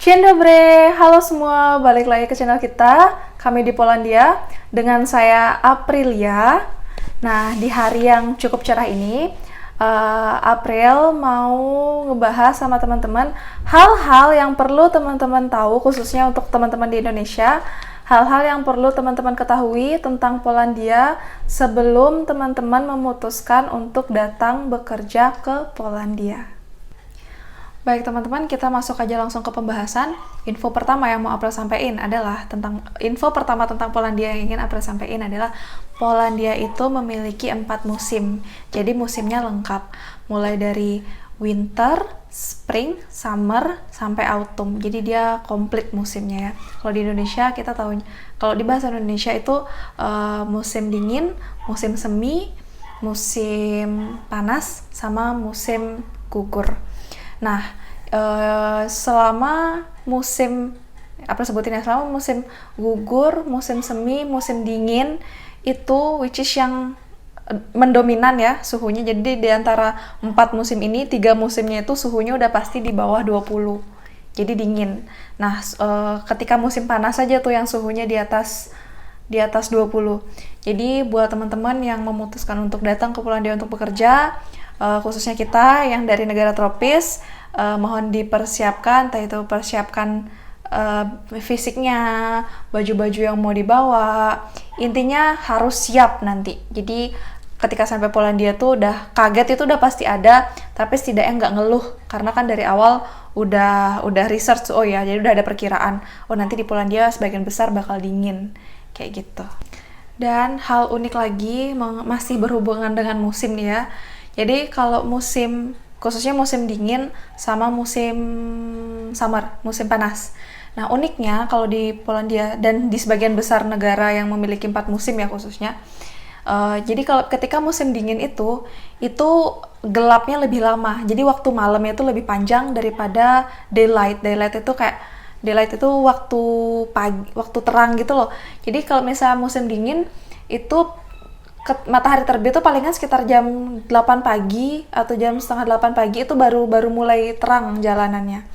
Dzień dobry, halo semua, balik lagi ke channel kita. Kami di Polandia dengan saya Aprilia. Nah, di hari yang cukup cerah ini, April mau ngebahas sama teman-teman hal-hal yang perlu teman-teman tahu, khususnya untuk teman-teman di Indonesia. Hal-hal yang perlu teman-teman ketahui tentang Polandia sebelum teman-teman memutuskan untuk datang bekerja ke Polandia. Baik teman-teman, kita masuk aja langsung ke pembahasan. Info pertama yang mau April sampaikan adalah info pertama tentang Polandia yang ingin April sampaikan adalah Polandia itu memiliki 4 musim. Jadi musimnya lengkap, mulai dari winter, spring, summer, sampai autumn. Jadi dia komplit musimnya ya. Kalau di Indonesia kita tahu, kalau di bahasa Indonesia itu musim dingin, musim semi, musim panas, sama musim gugur. Nah, selama musim selama musim gugur, musim semi, musim dingin itu which is yang mendominan ya suhunya. Jadi di antara 4 musim ini, 3 musimnya itu suhunya udah pasti di bawah 20. Jadi dingin. Nah, ketika musim panas saja tuh yang suhunya di atas 20. Jadi buat teman-teman yang memutuskan untuk datang ke Polandia untuk bekerja, khususnya kita yang dari negara tropis, mohon dipersiapkan, entah itu persiapkan fisiknya, baju-baju yang mau dibawa, intinya harus siap nanti. Jadi ketika sampai Polandia tuh udah kaget, itu udah pasti ada, tapi setidaknya nggak ngeluh, karena kan dari awal udah research, oh ya, jadi udah ada perkiraan, oh nanti di Polandia sebagian besar bakal dingin, kayak gitu. Dan hal unik lagi, masih berhubungan dengan musim nih ya. Jadi kalau khususnya musim dingin sama musim summer, musim panas. Nah uniknya kalau di Polandia dan di sebagian besar negara yang memiliki 4 musim ya khususnya, jadi ketika musim dingin itu gelapnya lebih lama. Jadi waktu malamnya itu lebih panjang daripada daylight. Daylight itu waktu pagi, waktu terang gitu loh. Jadi kalau misalnya musim dingin itu matahari terbit tuh palingan sekitar jam 8 pagi atau jam setengah 8 pagi itu baru mulai terang jalanannya.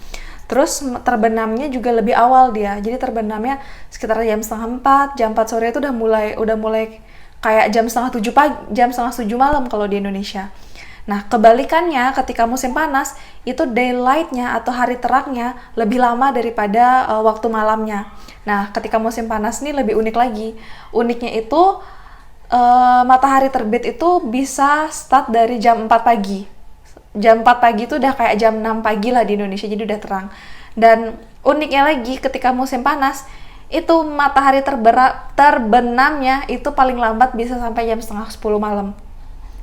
Terus terbenamnya juga lebih awal dia. Jadi terbenamnya sekitar jam setengah 4, jam 4 sore itu udah mulai kayak jam setengah 7 pagi, jam setengah 7 malam kalau di Indonesia. Nah, kebalikannya ketika musim panas itu daylight-nya atau hari terangnya lebih lama daripada waktu malamnya. Nah, ketika musim panas nih lebih unik lagi. Uniknya itu matahari terbit itu bisa start dari jam 4 pagi. Jam 4 pagi itu udah kayak jam 6 pagi lah di Indonesia, jadi udah terang. Dan uniknya lagi ketika musim panas, itu matahari terbenamnya itu paling lambat bisa sampai jam setengah 10 malam.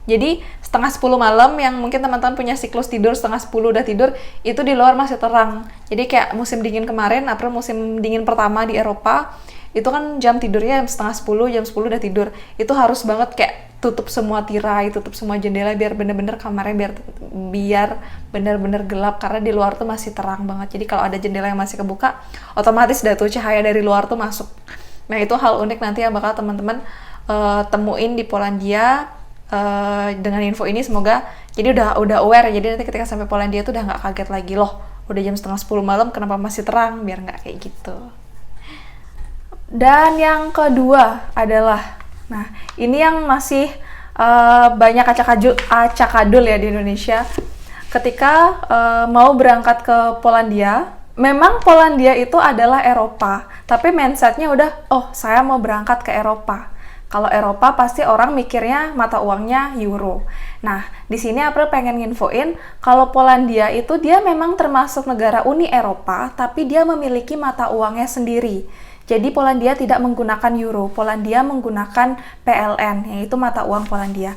Jadi setengah 10 malam yang mungkin teman-teman punya siklus tidur setengah 10 udah tidur, itu di luar masih terang. Jadi kayak musim dingin kemarin, April musim dingin pertama di Eropa, itu kan jam tidurnya setengah 10, jam 10 udah tidur. Itu harus banget kayak tutup semua tirai, tutup semua jendela biar bener-bener kamarnya biar bener-bener gelap, karena di luar tuh masih terang banget. Jadi kalau ada jendela yang masih kebuka, otomatis dah tuh cahaya dari luar tuh masuk. Nah itu hal unik nanti yang bakal teman-teman temuin di Polandia. Dengan info ini semoga jadi udah aware, jadi nanti ketika sampai Polandia tuh udah nggak kaget lagi, loh udah jam setengah 10 malam kenapa masih terang, biar nggak kayak gitu. Dan yang kedua adalah, nah ini yang masih banyak acak-adul ya di Indonesia. Ketika mau berangkat ke Polandia, memang Polandia itu adalah Eropa, tapi mindsetnya udah, oh saya mau berangkat ke Eropa. Kalau Eropa pasti orang mikirnya mata uangnya euro. Nah, di sini April pengen nginfoin kalau Polandia itu dia memang termasuk negara Uni Eropa, tapi dia memiliki mata uangnya sendiri. Jadi Polandia tidak menggunakan euro, Polandia menggunakan PLN, yaitu mata uang Polandia.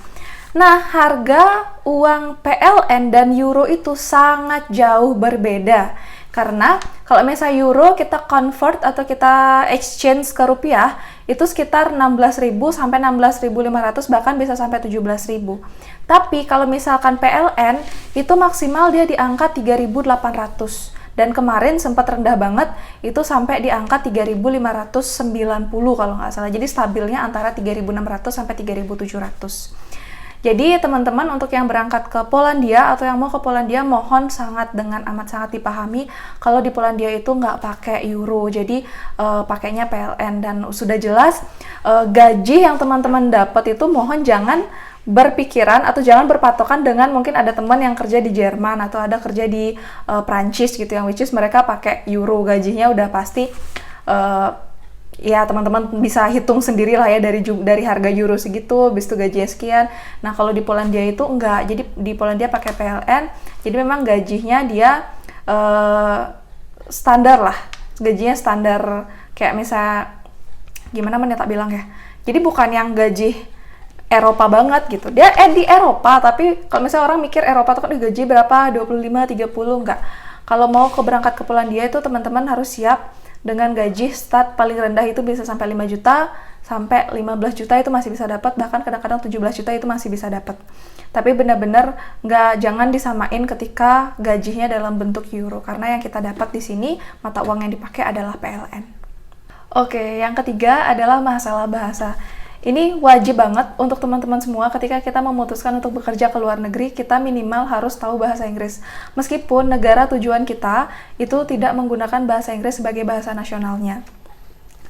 Nah, harga uang PLN dan euro itu sangat jauh berbeda. Karena kalau misalnya euro kita convert atau kita exchange ke rupiah, itu sekitar 16.000 sampai 16.500, bahkan bisa sampai 17.000. Tapi kalau misalkan PLN, itu maksimal dia di angka 3.800. Dan kemarin sempat rendah banget, itu sampai di angka 3.590 kalau nggak salah. Jadi stabilnya antara 3.600 sampai 3.700. Jadi teman-teman untuk yang berangkat ke Polandia atau yang mau ke Polandia, mohon sangat dengan amat sangat dipahami kalau di Polandia itu nggak pakai euro, jadi pakainya PLN. Dan sudah jelas gaji yang teman-teman dapat itu mohon jangan berpikiran atau jangan berpatokan dengan mungkin ada teman yang kerja di Jerman atau ada kerja di Prancis gitu, yang which is mereka pakai euro, gajinya udah pasti ya teman-teman bisa hitung sendiri lah ya dari harga euro segitu, habis itu gajinya sekian. Nah kalau di Polandia itu enggak, jadi di Polandia pakai PLN, jadi memang gajinya dia standar lah, gajinya standar kayak misalnya gimana tak bilang ya, jadi bukan yang gaji Eropa banget gitu, dia di Eropa, tapi kalau misalnya orang mikir Eropa tuh kan gaji berapa, 25-30, enggak. Kalau mau berangkat ke Polandia itu teman-teman harus siap dengan gaji start paling rendah itu bisa sampai 5 juta, sampai 15 juta itu masih bisa dapat, bahkan kadang-kadang 17 juta itu masih bisa dapat. Tapi benar-benar jangan disamain ketika gajinya dalam bentuk euro, karena yang kita dapat di sini mata uang yang dipakai adalah PLN. Oke, yang ketiga adalah masalah bahasa. Ini wajib banget untuk teman-teman semua ketika kita memutuskan untuk bekerja ke luar negeri, kita minimal harus tahu bahasa Inggris. Meskipun negara tujuan kita itu tidak menggunakan bahasa Inggris sebagai bahasa nasionalnya.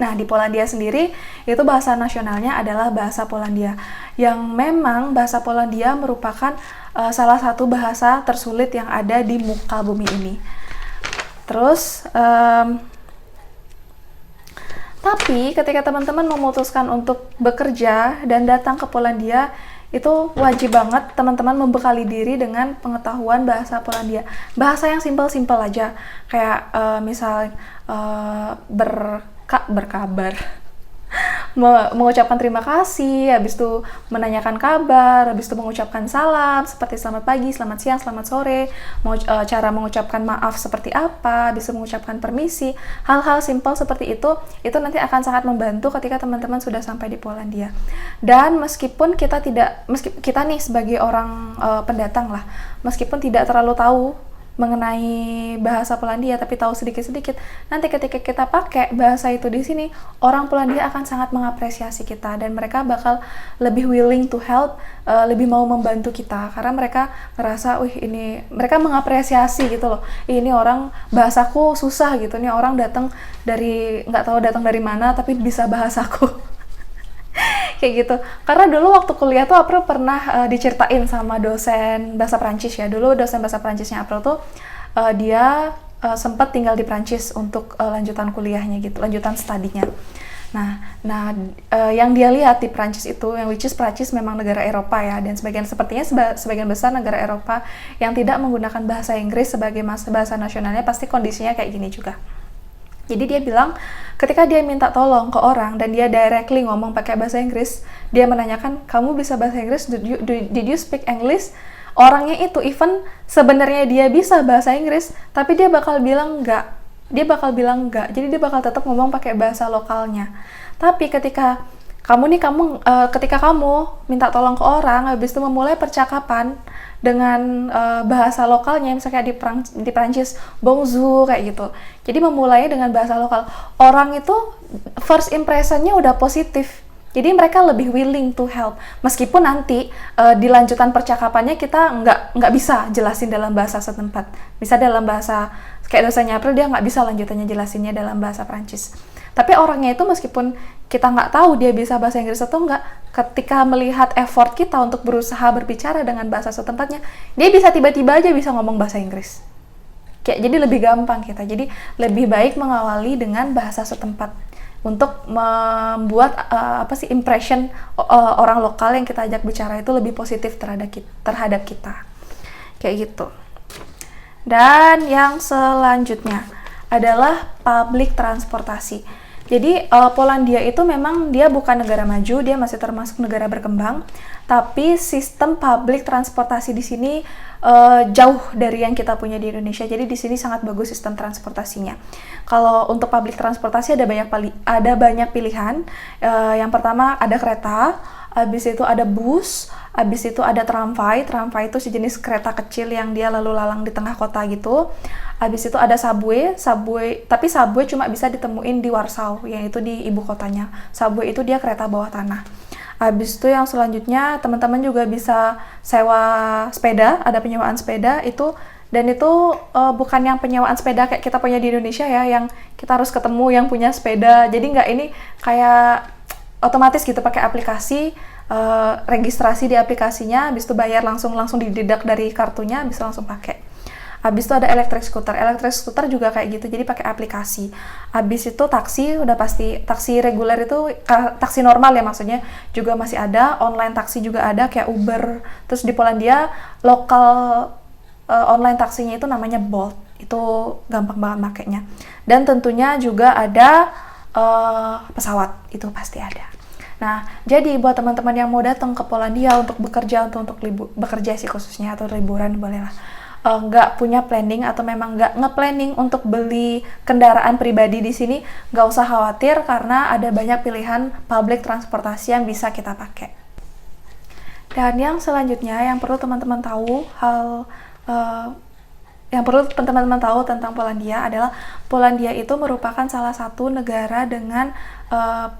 Nah, di Polandia sendiri, itu bahasa nasionalnya adalah bahasa Polandia. Yang memang bahasa Polandia merupakan salah satu bahasa tersulit yang ada di muka bumi ini. Terus, tapi ketika teman-teman memutuskan untuk bekerja dan datang ke Polandia, itu wajib banget teman-teman membekali diri dengan pengetahuan bahasa Polandia. Bahasa yang simpel-simpel aja, kayak misal berkabar, mengucapkan terima kasih, habis itu menanyakan kabar, habis itu mengucapkan salam seperti selamat pagi, selamat siang, selamat sore, cara mengucapkan maaf seperti apa, habis itu mengucapkan permisi. Hal-hal simpel seperti itu nanti akan sangat membantu ketika teman-teman sudah sampai di Polandia. Dan meskipun kita nih sebagai orang pendatang lah, meskipun tidak terlalu tahu mengenai bahasa Polandia, tapi tahu sedikit-sedikit, nanti ketika kita pakai bahasa itu di sini, orang Polandia akan sangat mengapresiasi kita dan mereka bakal lebih willing to help, lebih mau membantu kita karena mereka ngerasa, mereka mengapresiasi gitu loh. Ini orang bahasaku susah gitu, ini orang nggak tahu datang dari mana tapi bisa bahasaku. Kayak gitu. Karena dulu waktu kuliah tuh April pernah diceritain sama dosen bahasa Prancis ya. Dulu dosen bahasa Prancisnya April tuh dia sempat tinggal di Prancis untuk lanjutan kuliahnya gitu, lanjutan studinya. Nah, yang dia lihat di Prancis itu, yang which is Prancis memang negara Eropa ya, dan sebagian besar negara Eropa yang tidak menggunakan bahasa Inggris sebagai bahasa nasionalnya pasti kondisinya kayak gini juga. Jadi dia bilang ketika dia minta tolong ke orang dan dia directly ngomong pakai bahasa Inggris, dia menanyakan, kamu bisa bahasa Inggris? Did you speak English? Orangnya itu even sebenarnya dia bisa bahasa Inggris, tapi dia bakal bilang enggak. Jadi dia bakal tetap ngomong pakai bahasa lokalnya. Tapi ketika kamu minta tolong ke orang, habis itu memulai percakapan dengan bahasa lokalnya, misalnya di Prancis, bonjour kayak gitu. Jadi memulainya dengan bahasa lokal. Orang itu first impression-nya udah positif. Jadi mereka lebih willing to help. Meskipun nanti di lanjutan percakapannya kita nggak bisa jelasin dalam bahasa setempat. Bisa dalam bahasa kayak dosennya April, dia nggak bisa lanjutannya jelasinnya dalam bahasa Prancis. Tapi orangnya itu meskipun kita nggak tahu dia bisa bahasa Inggris atau enggak, ketika melihat effort kita untuk berusaha berbicara dengan bahasa setempatnya, dia bisa tiba-tiba aja bisa ngomong bahasa Inggris. Jadi lebih gampang kita. Jadi lebih baik mengawali dengan bahasa setempat untuk membuat impression orang lokal yang kita ajak bicara itu lebih positif terhadap kita. Kayak gitu. Dan yang selanjutnya adalah public transportasi. Jadi Polandia itu memang dia bukan negara maju, dia masih termasuk negara berkembang, tapi sistem public transportasi di sini jauh dari yang kita punya di Indonesia. Jadi di sini sangat bagus sistem transportasinya. Kalau untuk public transportasi ada banyak pilihan. Yang pertama ada kereta, habis itu ada bus, habis itu ada tramvay. Tramvay itu sejenis kereta kecil yang dia lalu lalang di tengah kota gitu. Habis itu ada subway, tapi subway cuma bisa ditemuin di Warsaw, yang itu di ibu kotanya. Subway itu dia kereta bawah tanah. Habis itu yang selanjutnya teman-teman juga bisa sewa sepeda, ada penyewaan sepeda itu, dan itu bukan yang penyewaan sepeda kayak kita punya di Indonesia ya, yang kita harus ketemu yang punya sepeda. Jadi nggak, ini kayak otomatis gitu pakai aplikasi, registrasi di aplikasinya, habis itu bayar langsung didedak dari kartunya, bisa langsung pakai. Habis itu ada electric scooter juga kayak gitu, jadi pakai aplikasi. Habis itu taksi, udah pasti taksi reguler itu, taksi normal ya maksudnya, juga masih ada, online taksi juga ada kayak Uber. Terus di Polandia, lokal online taksinya itu namanya Bolt, itu gampang banget makainya. Dan tentunya juga ada pesawat, itu pasti ada. Nah, jadi buat teman-teman yang mau datang ke Polandia untuk bekerja, untuk bekerja sih khususnya, atau liburan boleh lah, nggak punya planning atau memang nggak nge-planning untuk beli kendaraan pribadi di sini, nggak usah khawatir karena ada banyak pilihan public transportasi yang bisa kita pakai. Dan yang selanjutnya yang perlu teman-teman tahu, tentang Polandia adalah Polandia itu merupakan salah satu negara dengan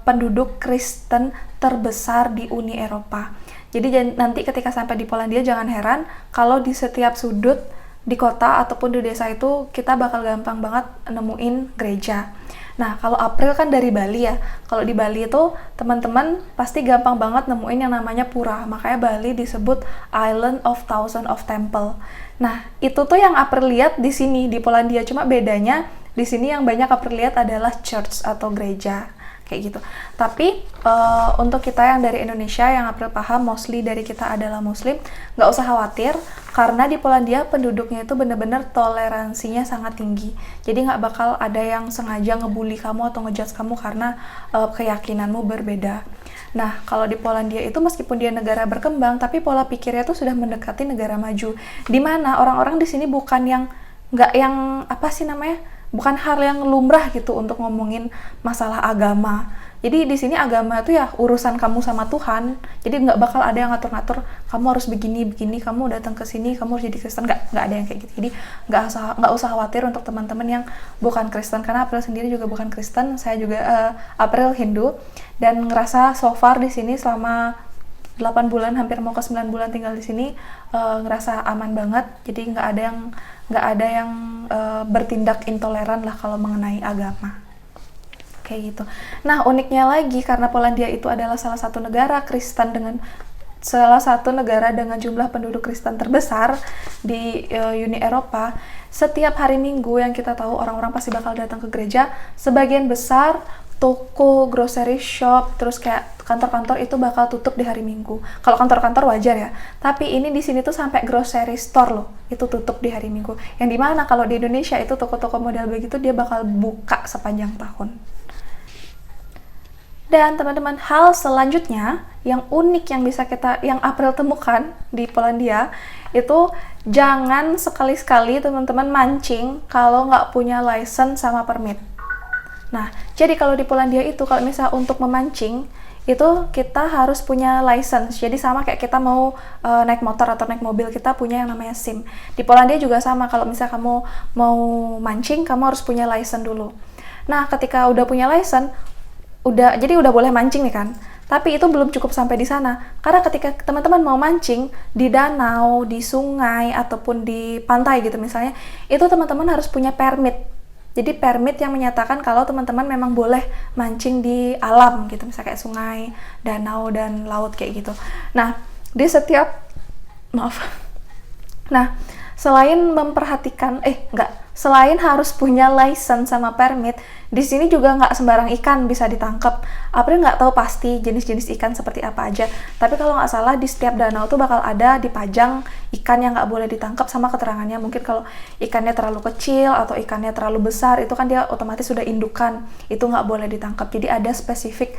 penduduk Kristen terbesar di Uni Eropa. Jadi nanti ketika sampai di Polandia jangan heran kalau di setiap sudut di kota ataupun di desa itu kita bakal gampang banget nemuin gereja. Nah, kalau April kan dari Bali ya. Kalau di Bali itu teman-teman pasti gampang banget nemuin yang namanya pura. Makanya Bali disebut Island of Thousand of Temple. Nah, itu tuh yang April lihat di sini di Polandia. Cuma bedanya di sini yang banyak April lihat adalah church atau gereja. Kayak gitu. Tapi untuk kita yang dari Indonesia yang April paham mostly dari kita adalah Muslim, nggak usah khawatir karena di Polandia penduduknya itu benar-benar toleransinya sangat tinggi. Jadi nggak bakal ada yang sengaja ngebully kamu atau ngejudge kamu karena keyakinanmu berbeda. Nah, kalau di Polandia itu meskipun dia negara berkembang, tapi pola pikirnya tuh sudah mendekati negara maju. Di mana orang-orang di sini bukan yang bukan hal yang lumrah gitu untuk ngomongin masalah agama. Jadi di sini agama itu ya urusan kamu sama Tuhan. Jadi nggak bakal ada yang ngatur-ngatur kamu harus begini, kamu datang ke sini kamu harus jadi Kristen, nggak ada yang kayak gitu. Jadi nggak usah khawatir untuk teman-teman yang bukan Kristen, karena April sendiri juga bukan Kristen. Saya juga April Hindu, dan ngerasa so far di sini selama 8 bulan, hampir mau ke 9 bulan tinggal di sini, ngerasa aman banget. Jadi nggak ada yang bertindak intoleran lah kalau mengenai agama. Kayak gitu. Nah, uniknya lagi karena Polandia itu adalah salah satu negara dengan jumlah penduduk Kristen terbesar di Uni Eropa, setiap hari Minggu yang kita tahu orang-orang pasti bakal datang ke gereja, sebagian besar toko, grocery shop, terus kayak kantor-kantor itu bakal tutup di hari Minggu. Kalau kantor-kantor wajar ya, tapi ini di sini tuh sampai grocery store loh, itu tutup di hari Minggu. Yang dimana kalau di Indonesia itu toko-toko model begitu dia bakal buka sepanjang tahun. Dan teman-teman, hal selanjutnya yang unik yang April temukan di Polandia itu jangan sekali-sekali teman-teman mancing kalau nggak punya license sama permit. Nah, jadi kalau di Polandia itu, kalau misalnya untuk memancing, itu kita harus punya license. Jadi sama kayak kita mau naik motor atau naik mobil, kita punya yang namanya SIM. Di Polandia juga sama, kalau misalnya kamu mau mancing, kamu harus punya license dulu. Nah, ketika udah punya license, jadi udah boleh mancing nih kan. Tapi itu belum cukup sampai di sana. Karena ketika teman-teman mau mancing di danau, di sungai, ataupun di pantai gitu misalnya, itu teman-teman harus punya permit. Jadi permit yang menyatakan kalau teman-teman memang boleh mancing di alam gitu, misalnya kayak sungai, danau, dan laut kayak gitu. Nah, selain harus punya license sama permit, di sini juga nggak sembarang ikan bisa ditangkap. April nggak tahu pasti jenis-jenis ikan seperti apa aja, tapi kalau nggak salah di setiap danau tuh bakal ada dipajang ikan yang nggak boleh ditangkap sama keterangannya. Mungkin kalau ikannya terlalu kecil atau ikannya terlalu besar, itu kan dia otomatis sudah indukan, itu nggak boleh ditangkap. Jadi ada spesifik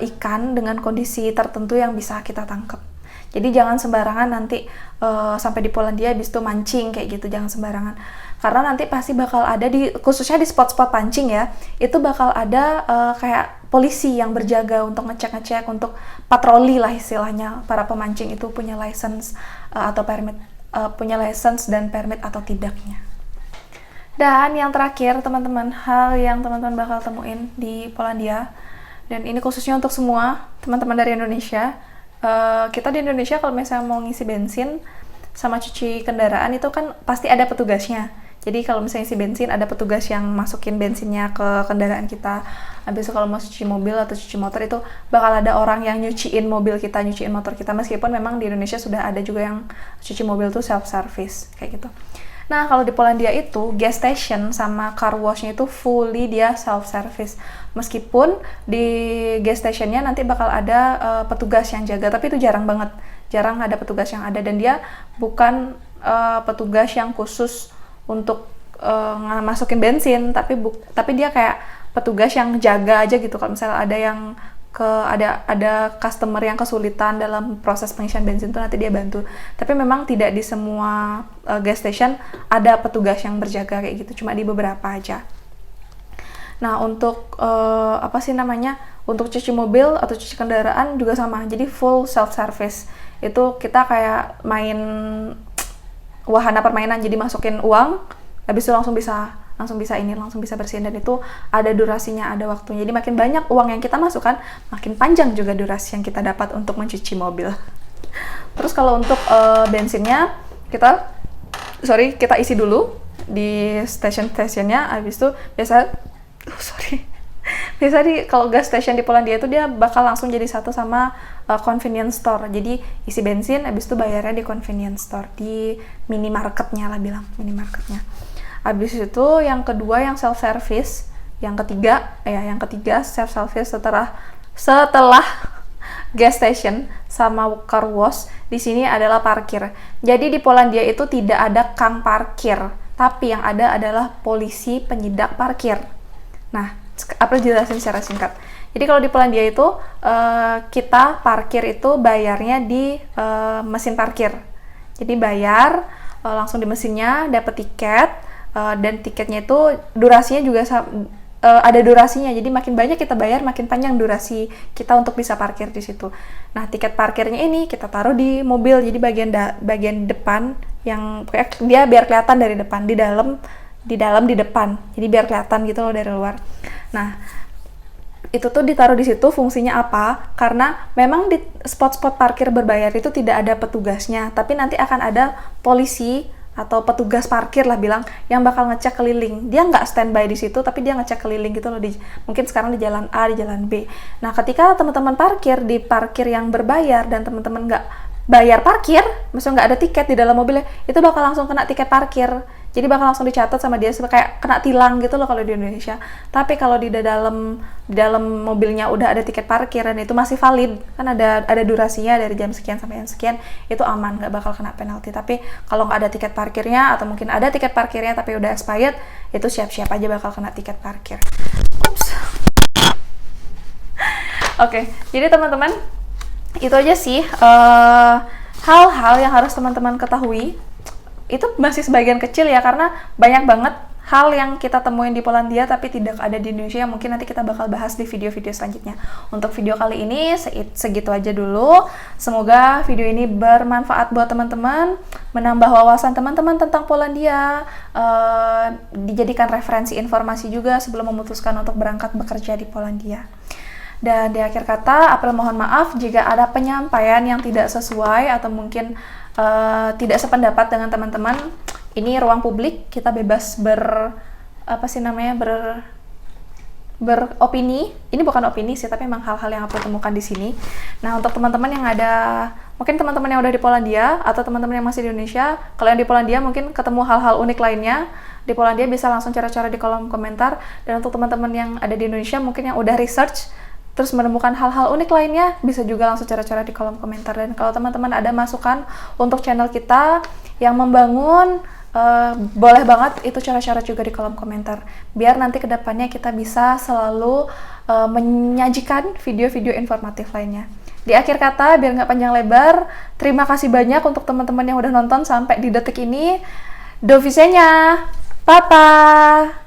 ikan dengan kondisi tertentu yang bisa kita tangkap. Jadi jangan sembarangan nanti sampai di Polandia habis itu mancing kayak gitu, jangan sembarangan. Karena nanti pasti bakal ada khususnya di spot-spot pancing ya, itu bakal ada kayak polisi yang berjaga untuk ngecek-ngecek, untuk patroli lah istilahnya, para pemancing itu punya license atau permit, punya license dan permit atau tidaknya. Dan yang terakhir teman-teman, hal yang teman-teman bakal temuin di Polandia Dan ini khususnya untuk semua teman-teman dari Indonesia. Kita di Indonesia kalau misalnya mau ngisi bensin sama cuci kendaraan itu kan pasti ada petugasnya. Jadi kalau misalnya isi bensin ada petugas yang masukin bensinnya ke kendaraan kita. Habis itu kalau mau cuci mobil atau cuci motor itu bakal ada orang yang nyuciin mobil kita, nyuciin motor kita. Meskipun memang di Indonesia sudah ada juga yang cuci mobil tuh self service kayak gitu. Nah, kalau di Polandia itu gas station sama car wash-nya itu fully dia self service. Meskipun di gas station-nya nanti bakal ada petugas yang jaga, tapi itu jarang banget. Jarang ada petugas yang ada, dan dia bukan petugas yang khusus untuk masukin bensin, tapi dia kayak petugas yang jaga aja gitu. Kalau misalnya ada yang ada customer yang kesulitan dalam proses pengisian bensin tuh nanti dia bantu. Tapi memang tidak di semua gas station ada petugas yang berjaga kayak gitu, cuma di beberapa aja. Nah, untuk untuk cuci mobil atau cuci kendaraan juga sama, jadi full self service. Itu kita kayak main wahana permainan, jadi masukin uang, habis itu langsung bisa bersihin, dan itu ada durasinya, ada waktunya. Jadi makin banyak uang yang kita masukkan, makin panjang juga durasi yang kita dapat untuk mencuci mobil. Terus kalau untuk bensinnya kita isi dulu di stasiunnya, habis itu biasa kalau gas station di Polandia itu dia bakal langsung jadi satu sama convenience store. Jadi isi bensin, habis itu bayarnya di convenience store, di minimarketnya lah bilang, minimarketnya. Habis itu yang kedua yang self service, yang ketiga self service setelah gas station sama car wash di sini adalah parkir. Jadi di Polandia itu tidak ada kang parkir, tapi yang ada adalah polisi penyidak parkir. Nah, April jelasin secara singkat. Jadi kalau di Polandia itu kita parkir itu bayarnya di mesin parkir. Jadi bayar langsung di mesinnya, dapat tiket. Dan tiketnya itu durasinya juga ada durasinya, jadi makin banyak kita bayar makin panjang durasi kita untuk bisa parkir di situ. Nah, tiket parkirnya ini kita taruh di mobil, jadi bagian depan yang dia biar kelihatan dari depan, di dalam di depan, jadi biar kelihatan gitu loh dari luar. Nah, itu tuh ditaruh di situ fungsinya apa? Karena memang di spot-spot parkir berbayar itu tidak ada petugasnya, tapi nanti akan ada polisi atau petugas parkir lah bilang yang bakal ngecek keliling. Dia nggak standby di situ, tapi dia ngecek keliling gitu loh, mungkin sekarang di jalan A, di jalan B. Nah, ketika teman-teman parkir di parkir yang berbayar dan teman-teman nggak bayar parkir, maksudnya nggak ada tiket di dalam mobilnya, itu bakal langsung kena tiket parkir. Jadi bakal langsung dicatat sama dia kayak kena tilang gitu loh kalau di Indonesia. Tapi kalau di dalam mobilnya udah ada tiket parkir dan itu masih valid, kan ada durasinya dari jam sekian sampai jam sekian, itu aman, nggak bakal kena penalti. Tapi kalau nggak ada tiket parkirnya, atau mungkin ada tiket parkirnya tapi udah expired, itu siap-siap aja bakal kena tiket parkir. Ups. Oke, jadi teman-teman, itu aja sih hal-hal yang harus teman-teman ketahui. Itu masih sebagian kecil ya, karena banyak banget hal yang kita temuin di Polandia tapi tidak ada di Indonesia, yang mungkin nanti kita bakal bahas di video-video selanjutnya. Untuk video kali ini segitu aja dulu. Semoga video ini bermanfaat buat teman-teman, menambah wawasan teman-teman tentang Polandia, dijadikan referensi informasi juga sebelum memutuskan untuk berangkat bekerja di Polandia. Dan di akhir kata, April mohon maaf jika ada penyampaian yang tidak sesuai atau mungkin tidak sependapat dengan teman-teman. Ini ruang publik, kita bebas beropini. Ini bukan opini sih, tapi memang hal-hal yang aku temukan di sini. Nah, untuk teman-teman yang mungkin teman-teman yang udah di Polandia atau teman-teman yang masih di Indonesia, kalau yang di Polandia mungkin ketemu hal-hal unik lainnya di Polandia, bisa langsung cara-cara di kolom komentar. Dan untuk teman-teman yang ada di Indonesia mungkin yang udah research terus menemukan hal-hal unik lainnya, bisa juga langsung cara-cara di kolom komentar. Dan kalau teman-teman ada masukan untuk channel kita yang membangun, boleh banget itu cara-cara juga di kolom komentar, biar nanti kedepannya kita bisa selalu menyajikan video-video informatif lainnya. Di akhir kata, biar nggak panjang lebar, terima kasih banyak untuk teman-teman yang udah nonton sampai di detik ini. Do widzenia, papa.